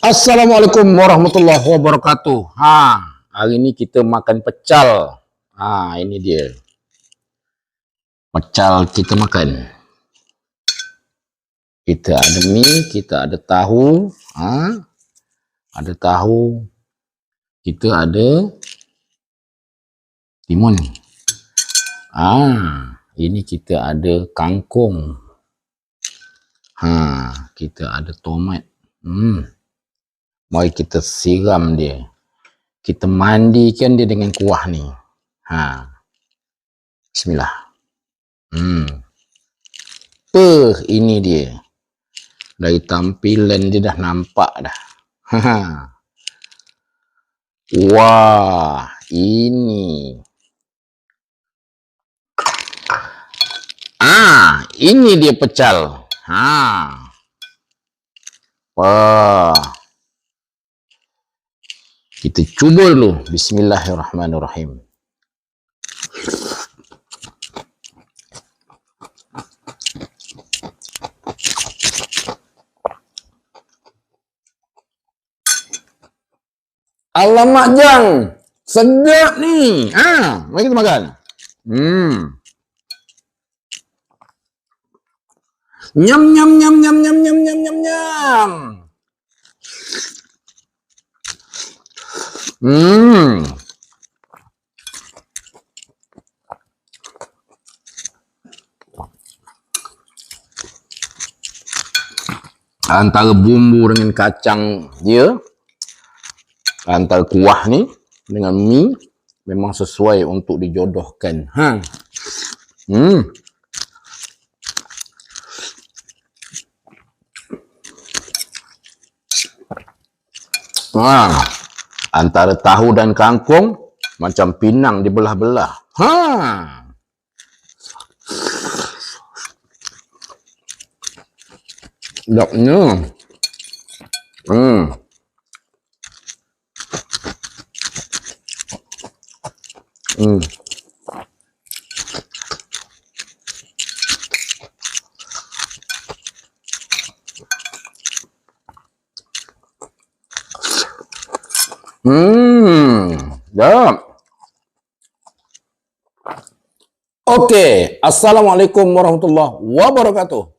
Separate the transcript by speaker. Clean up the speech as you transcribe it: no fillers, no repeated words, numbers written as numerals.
Speaker 1: Assalamualaikum warahmatullahi wabarakatuh. Hari ni kita makan pecal. Ini dia. Pecal kita makan. Kita ada mi, kita ada tahu, ada tahu. Kita ada timun. Ini kita ada kangkung. Kita ada tomat. Mari kita siram dia. Kita mandikan dia dengan kuah ni. Bismillah. Ini dia. Dari tampilan dia dah nampak dah. Wah, ini. Ini dia pecal. Wah. Kita cuba dulu. Bismillahirrahmanirrahim. Alamak Jang, sedap ni. Mari kita makan. Nyam nyam nyam nyam nyam nyam nyam nyam nyam. Antara bumbu dengan kacang dia, antara kuah ni dengan mi memang sesuai untuk dijodohkan. Antara tahu dan kangkung macam pinang dibelah-belah. Sedapnya. Sedap. Okey, Assalamualaikum warahmatullahi wabarakatuh.